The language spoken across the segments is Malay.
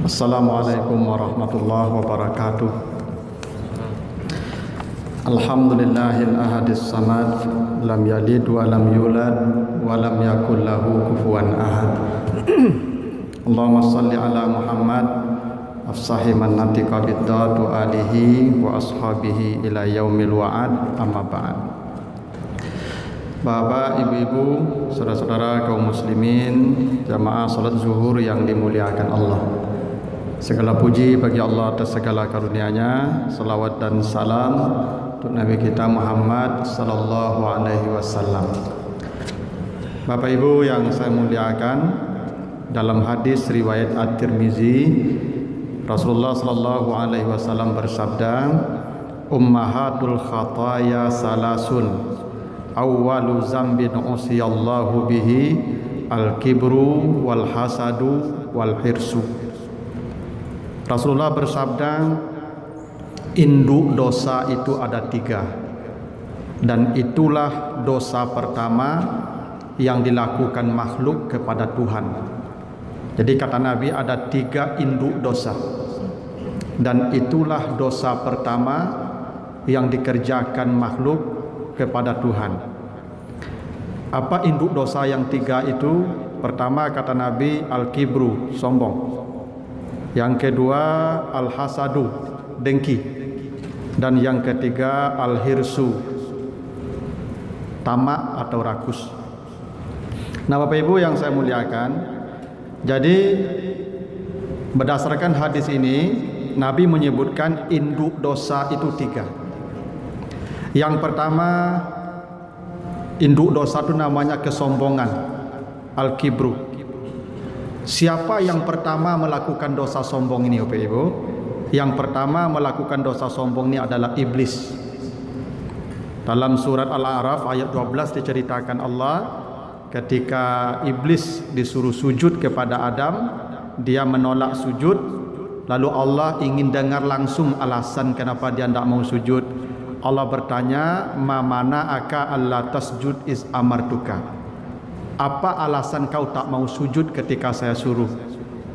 Assalamualaikum warahmatullahi wabarakatuh. Alhamdulillahil ahadis samad, lam yalid wa lam yulad wa lam yakul lahu kufuwan ahad. Allahumma salli ala Muhammad afsahi man natiqa biddad wa alihi wa ashabihi ila yaumil wa'ad, amma ba'd. Bapak, ibu-ibu, saudara-saudara kaum muslimin, jamaah salat zuhur yang dimuliakan Allah. Segala puji bagi Allah atas segala karunia-Nya. Salawat dan salam untuk Nabi kita Muhammad sallallahu alaihi wasallam. Bapak Ibu yang saya muliakan, dalam hadis riwayat At-Tirmizi, Rasulullah sallallahu alaihi wasallam bersabda, "Ummahatul khataya salasun. Awwalu zambin usiyallahu bihi al-kibru wal hasadu wal hirsu." Rasulullah bersabda, induk dosa itu ada 3, dan itulah dosa pertama yang dilakukan makhluk kepada Tuhan. Jadi kata Nabi, ada 3 induk dosa, dan itulah dosa pertama yang dikerjakan makhluk kepada Tuhan. Apa induk dosa yang 3 itu? Pertama kata Nabi, al-kibru, sombong. Yang kedua, al-hasadu, dengki. Dan yang ketiga, al-hirsu, tamak atau rakus. Nah Bapak Ibu yang saya muliakan, jadi berdasarkan hadis ini, Nabi menyebutkan induk dosa itu 3. Yang pertama, induk dosa itu namanya kesombongan, al-kibru. Siapa yang pertama melakukan dosa sombong ini Bapak Ibu? Yang pertama melakukan dosa sombong ini adalah iblis. Dalam surat Al-A'raf ayat 12 diceritakan Allah, ketika iblis disuruh sujud kepada Adam, dia menolak sujud. Lalu Allah ingin dengar langsung alasan kenapa dia tidak mau sujud. Allah bertanya, "Ma mana'aka alla tasjud is amartuka?" Apa alasan kau tak mau sujud ketika saya suruh?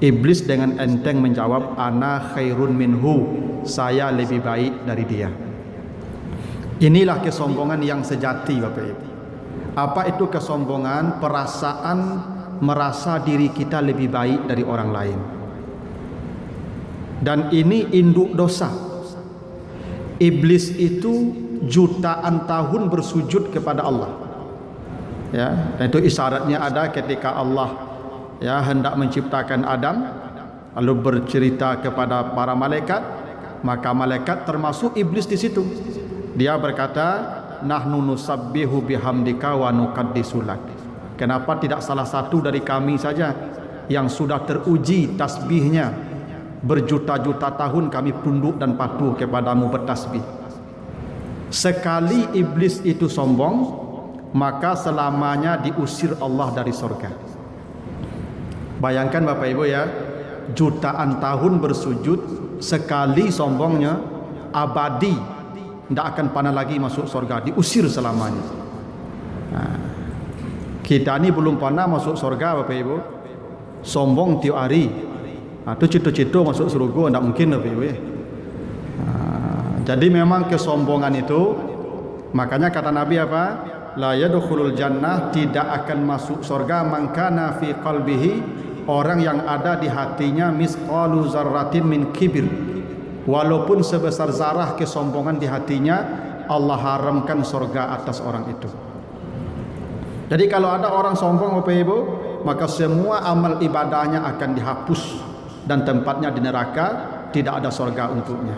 Iblis dengan enteng menjawab, "Ana khairun minhu." Saya lebih baik dari dia. Inilah kesombongan yang sejati Bapak Ibu. Apa itu kesombongan? Perasaan merasa diri kita lebih baik dari orang lain. Dan ini induk dosa. Iblis itu jutaan tahun bersujud kepada Allah. Ya, dan itu isyaratnya ada ketika Allah hendak menciptakan Adam, lalu bercerita kepada para malaikat, maka malaikat termasuk iblis di situ. Dia berkata, "Nahnu nusabbihu bihamdika wa nuqaddisu lak." Kenapa tidak salah satu dari kami saja yang sudah teruji tasbihnya, berjuta-juta tahun kami tunduk dan patuh kepadamu bertasbih. Sekali iblis itu sombong, maka selamanya diusir Allah dari surga. Bayangkan Bapak Ibu ya, jutaan tahun bersujud, sekali sombongnya abadi, tidak akan pernah lagi masuk surga, diusir selamanya. Nah, kita ini belum pernah masuk surga Bapak Ibu, sombong tiap hari. Itu cito-cito masuk surga, tidak mungkin Bapak Ibu ya. Jadi memang kesombongan itu, makanya kata Nabi apa? La yadkhulul jannah, tidak akan masuk surga man kana fi qalbihi, orang yang ada di hatinya misqalu zarratin min kibir, walaupun sebesar zarah kesombongan di hatinya, Allah haramkan surga atas orang itu. Jadi kalau ada orang sombong Bapak Ibu, maka semua amal ibadahnya akan dihapus dan tempatnya di neraka, tidak ada surga untuknya.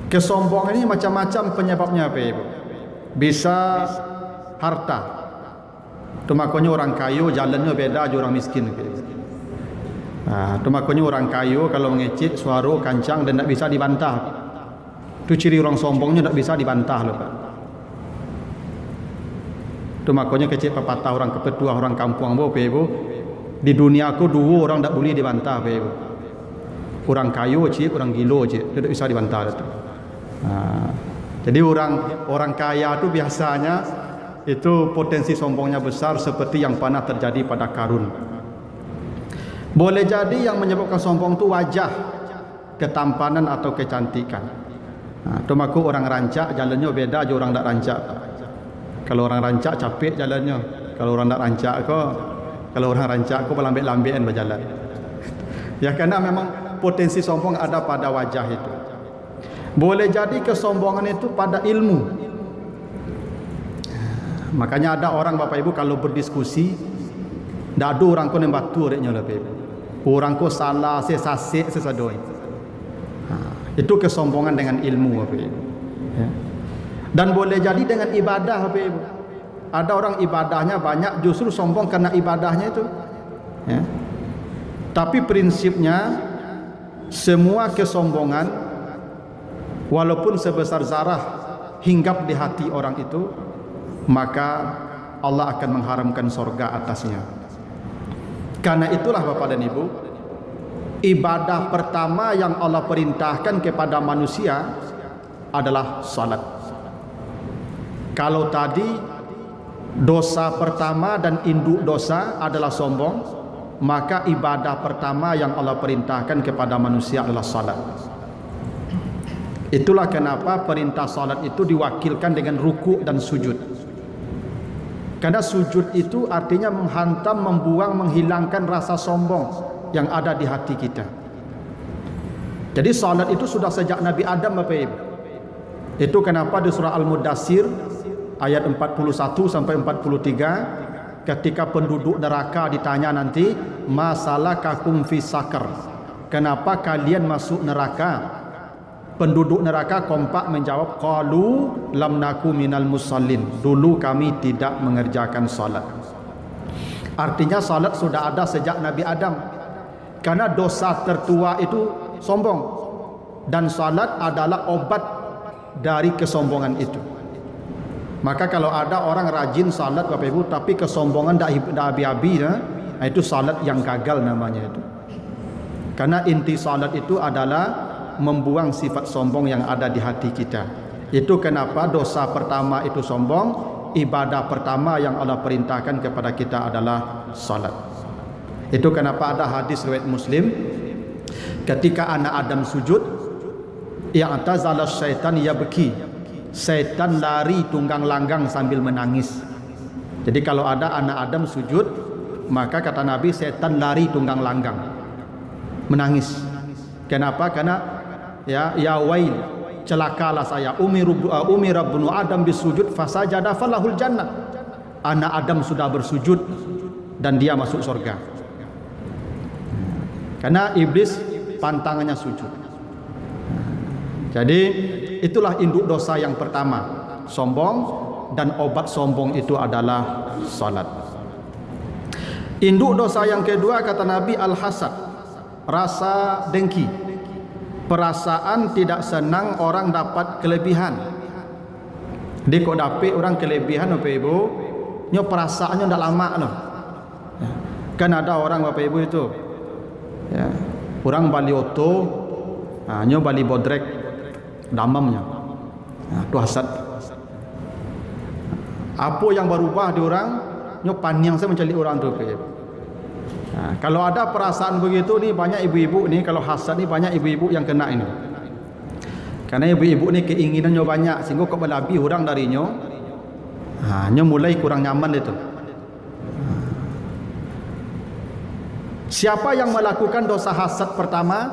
Kesombongan ini macam-macam penyebabnya Bapak Ibu. Bisa harta. Itu makanya orang kaya jalannya beda aja orang miskin. Itu makanya orang kaya kalau mengecit suara kancang dan tidak bisa dibantah. Itu ciri orang sombongnya, tidak bisa dibantah loh Pak. Itu makanya kecil pepatah orang kepetua orang kampung Bapak Ibu, di dunia aku 2 orang tidak boleh dibantah Bapak Ibu. Orang kaya cik, orang gila cik, tidak bisa dibantah itu. Jadi orang kaya itu biasanya itu potensi sombongnya besar, seperti yang pernah terjadi pada Karun. Boleh jadi yang menyebabkan sombong itu wajah, ketampanan atau kecantikan. Tu maku orang rancak jalannya beda aja orang tak rancak. Kalau orang rancak capek jalannya. Kalau orang tak rancak kalau orang rancak lambat-lambatin berjalan. Ya, karena memang potensi sombong ada pada wajah itu. Boleh jadi kesombongan itu pada ilmu. Makanya ada orang Bapak Ibu kalau berdiskusi, tak ada orang ko nembatu reknya lah Bapak Ibu. Orang ko salah sesasik sesadoi. Itu kesombongan dengan ilmu Bapak Ibu. Ya. Dan boleh jadi dengan ibadah Bapak Ibu. Ada orang ibadahnya banyak justru sombong karena ibadahnya itu. Ya. Tapi prinsipnya semua kesombongan walaupun sebesar zarah hinggap di hati orang itu, maka Allah akan mengharamkan surga atasnya. Karena itulah Bapak dan Ibu, ibadah pertama yang Allah perintahkan kepada manusia adalah salat. Kalau tadi dosa pertama dan induk dosa adalah sombong, maka ibadah pertama yang Allah perintahkan kepada manusia adalah salat. Itulah kenapa perintah salat itu diwakilkan dengan ruku' dan sujud. Karena sujud itu artinya menghantam, membuang, menghilangkan rasa sombong yang ada di hati kita. Jadi salat itu sudah sejak Nabi Adam Bapak Ibu. Itu kenapa di surah Al-Mudassir ayat 41 sampai 43, ketika penduduk neraka ditanya nanti, masalakakum fi sakar, kenapa kalian masuk neraka? Penduduk neraka kompak menjawab, qalu lam naku minal musallin, dulu kami tidak mengerjakan salat. Artinya salat sudah ada sejak Nabi Adam. Karena dosa tertua itu sombong, dan salat adalah obat dari kesombongan itu. Maka kalau ada orang rajin salat Bapak Ibu tapi kesombongan dah habis-habis, itu salat yang gagal namanya itu. Karena inti salat itu adalah membuang sifat sombong yang ada di hati kita. Itu kenapa dosa pertama itu sombong, ibadah pertama yang Allah perintahkan kepada kita adalah salat. Itu kenapa ada hadis riwayat Muslim, ketika anak Adam sujud, i'tazala syaitan yabki, syaitan lari tunggang langgang sambil menangis. Jadi kalau ada anak Adam sujud, maka kata Nabi, syaitan lari tunggang langgang menangis. Kenapa? Karena ya wail, celakalah saya, umira ibnu Adam bisujud fasajada falahul jannah. Anak Adam sudah bersujud dan dia masuk surga. Karena iblis pantangannya sujud. Jadi itulah induk dosa yang pertama, sombong, dan obat sombong itu adalah salat. Induk dosa yang kedua kata Nabi al-hasad, rasa dengki. Perasaan tidak senang orang dapat kelebihan. Dia kok dapat orang kelebihan Bapak Ibu, nyo perasaannya ndak lama loh. Kan ada orang Bapak Ibu itu, ya, orang bali oto, nyo bali bodrek, damamnya, tu hasad. Apa yang berubah di orang, nyo paniang saya mencari orang tu Bapak Ibu. Kalau ada perasaan begitu ni, banyak ibu-ibu ni, kalau hasad ni banyak ibu-ibu yang kena ini. Karena ibu-ibu ni keinginannya banyak, sehingga kau berlebih orang darinya, nyo mulai kurang nyaman itu. Siapa yang melakukan dosa hasad pertama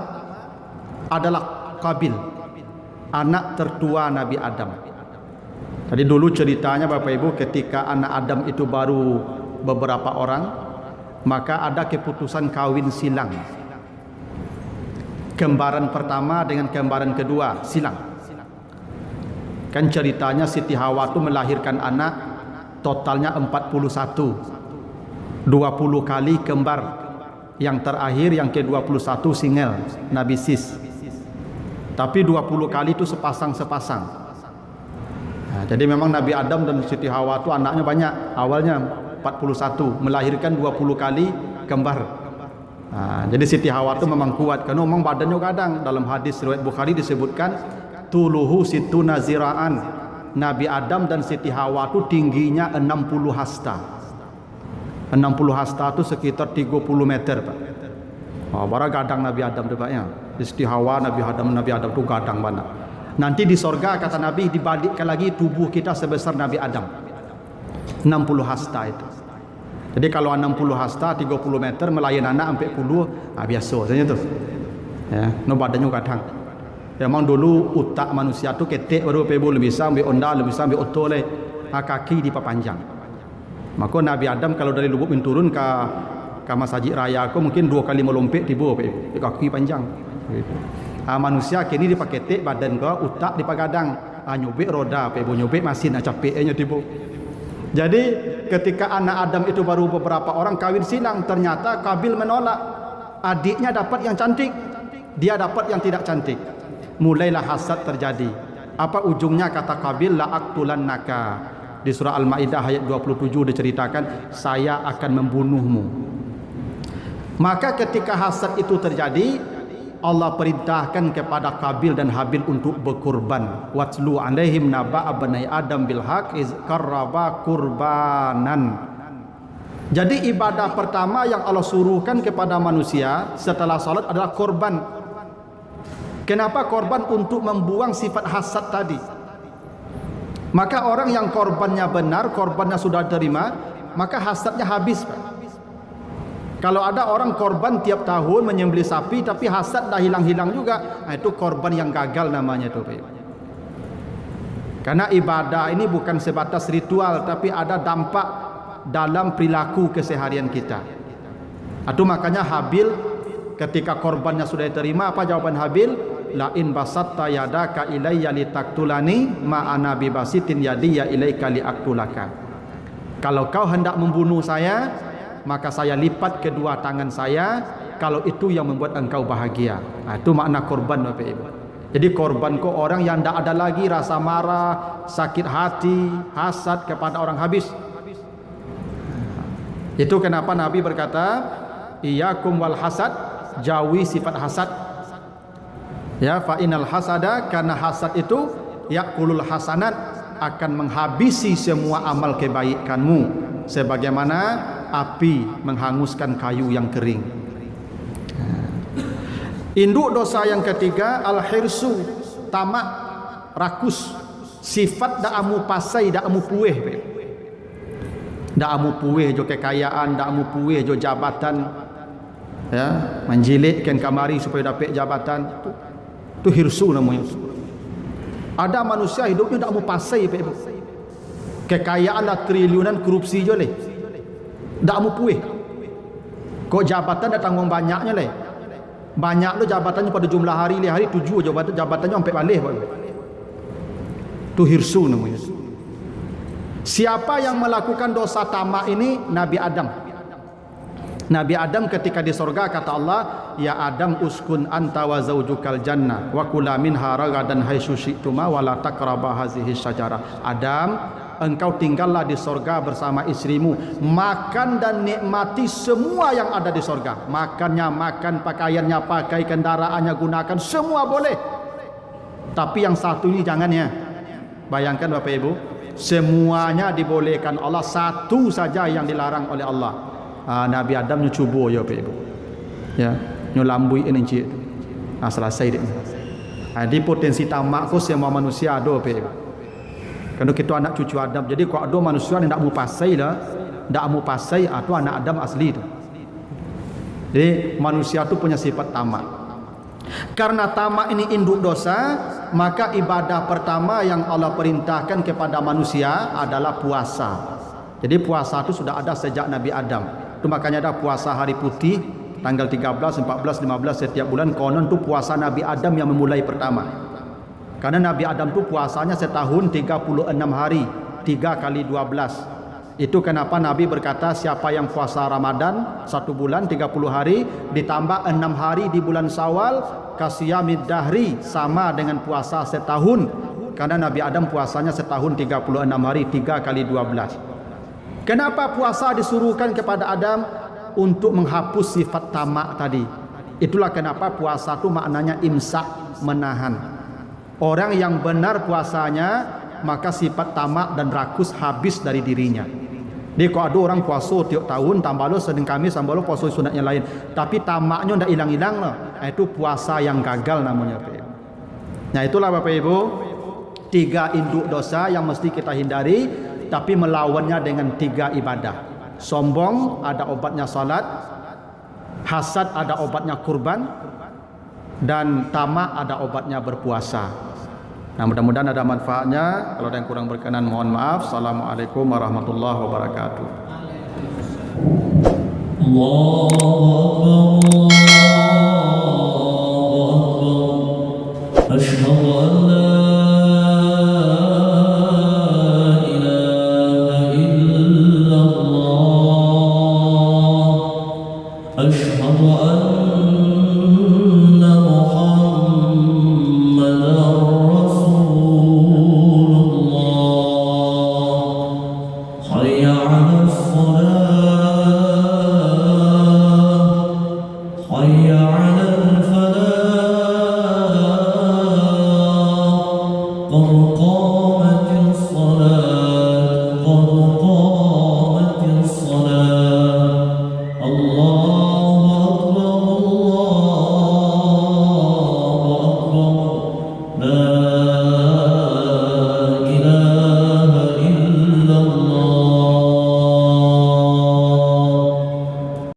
adalah Qabil, anak tertua Nabi Adam. Tadi dulu ceritanya Bapak Ibu, ketika anak Adam itu baru beberapa orang, maka ada keputusan kawin silang. Kembaran pertama dengan kembaran kedua silang. Kan ceritanya Siti Hawa itu melahirkan anak totalnya 41, 20 kali kembar. Yang terakhir yang ke-21 single, Nabi Sis. Tapi 20 kali itu sepasang-sepasang. Jadi memang Nabi Adam dan Siti Hawa itu anaknya banyak. Awalnya 41, melahirkan 20 kali kembar. Jadi Siti Hawa itu memang kuat, karena memang badannya kadang. Dalam hadis riwayat Bukhari disebutkan tuluhu situna ziraan. Nabi Adam dan Siti Hawa itu tingginya 60 hasta. 60 hasta itu sekitar 30 meter Pak. Bara gadang Nabi Adam tu banyak. Di Hawa Nabi Adam tu gadang banyak. Nanti di sorga kata Nabi dibalikkan lagi tubuh kita sebesar Nabi Adam. 60 hasta itu. Jadi kalau 60 hasta 30 meter melayan anak sampai 10 biasa saja tu. Ya, no badannya gadang. Memang dulu utak manusia tu ketek baru pebul lebih bisa ambil onda lebih bisa ambil oto le. Kaki diperpanjang. Maka Nabi Adam kalau dari lubuk turun ke masjid raya aku mungkin 2 kali melompat tiba kaki panjang. Manusia kini dipakai tek badan kau utak dipagadang. Nyubik roda pebul nyubik mesin capeknya tiba. Jadi ketika anak Adam itu baru beberapa orang kawin silang, ternyata Kabil menolak. Adiknya dapat yang cantik, dia dapat yang tidak cantik. Mulailah hasad terjadi. Apa ujungnya kata Kabil, la aqtulannaka. Di surah Al-Maidah ayat 27 diceritakan, saya akan membunuhmu. Maka ketika hasad itu terjadi, Allah perintahkan kepada Kabil dan Habil untuk berkurban. Watlu alaihim naba abnai Adam bil haq iz qarraba qurbanan. Jadi ibadah pertama yang Allah suruhkan kepada manusia setelah salat adalah korban. Kenapa korban? Untuk membuang sifat hasad tadi. Maka orang yang korbannya benar, korbannya sudah terima, maka hasadnya habis. Kalau ada orang korban tiap tahun menyembelih sapi tapi hasad dah hilang-hilang juga, itu korban yang gagal namanya itu. Karena ibadah ini bukan sebatas ritual tapi ada dampak dalam perilaku keseharian kita. Itu makanya Habil ketika korbannya sudah diterima, apa jawaban Habil? La in basatta yadaka ilayya litaktulani ma ana bibasitin yadiya ilaika liaktulaka. Kalau kau hendak membunuh saya, maka saya lipat kedua tangan saya, kalau itu yang membuat engkau bahagia. Itu makna korban Bapak Ibu. Jadi korban kau orang yang tidak ada lagi rasa marah, sakit hati, hasad kepada orang habis. Itu kenapa Nabi berkata, iyyakum wal hasad, jauhi sifat hasad. Ya, fa inal hasada, karena hasad itu yakulul hasanat, akan menghabisi semua amal kebaikanmu sebagaimana api menghanguskan kayu yang kering. Induk dosa yang ketiga al-hirsu, tamak, rakus. Sifat dak amu pasai, dak amu pueh. Dak amu pueh jo kekayaan, dak amu pueh jo jabatan. Ya, menjilikkan kamari supaya dapat jabatan. Itu hirsu namanya. Ada manusia hidupnya tak mau pasai, kekayaan dah triliunan, korupsi je leh, tak mau puih. Kok jabatan dah tanggung banyaknya leh, banyak tu jabatannya pada jumlah hari hari 7 jabatannya sampai balik. Itu hirsu namanya. Siapa yang melakukan dosa tamak ini? Nabi Adam. Nabi Adam ketika di sorga kata Allah, ya Adam uskun anta wa zaujukal jannah wa kula minha ragadan haitsu syi'tuma wa la taqraba hazihi syajarah. Adam, engkau tinggallah di sorga bersama istrimu, makan dan nikmati semua yang ada di sorga. Makannya makan, pakaiannya pakai, kendaraannya gunakan, semua boleh. Tapi yang satu ini jangan ya. Bayangkan Bapak Ibu, semuanya dibolehkan Allah, satu saja yang dilarang oleh Allah. Nabi Adam cuba ya Pak Ibu. Ya, nyolambui ini cik. Selesai dia. Di potensi tamak ko semua manusia ada Pak Ibu. Kalau kita anak cucu Adam, jadi kalau ada manusia yang tak mau pasai lah, tak mau pasai, itu anak Adam asli tu. Jadi manusia tu punya sifat tamak. Karena tamak ini induk dosa, maka ibadah pertama yang Allah perintahkan kepada manusia adalah puasa. Jadi puasa itu sudah ada sejak Nabi Adam. Itu makanya ada puasa hari putih tanggal 13, 14, 15 setiap bulan. Konon itu puasa Nabi Adam yang memulai pertama. Karena Nabi Adam itu puasanya setahun 36 hari, 3 kali 12. Itu kenapa Nabi berkata siapa yang puasa Ramadan 1 bulan 30 hari ditambah 6 hari di bulan Syawal, kasiyamid dahri, sama dengan puasa setahun. Karena Nabi Adam puasanya setahun 36 hari, 3 kali 12. Kenapa puasa disuruhkan kepada Adam? Untuk menghapus sifat tamak tadi. Itulah kenapa puasa itu maknanya imsak, menahan. Orang yang benar puasanya, maka sifat tamak dan rakus habis dari dirinya. Dia kok ada orang puasa tiap tahun tambah lo Senin Kamis tambah lo puasa sunat yang lain, tapi tamaknya ndak hilang-hilang loh. Itu puasa yang gagal namanya, Pak. Nah, itulah Bapak Ibu, 3 induk dosa yang mesti kita hindari, tapi melawannya dengan 3 ibadah. Sombong ada obatnya salat, hasad ada obatnya kurban, dan tamak ada obatnya berpuasa. Nah, mudah-mudahan ada manfaatnya. Kalau ada yang kurang berkenan mohon maaf. Assalamualaikum warahmatullahi wabarakatuh. Allahu Akbar.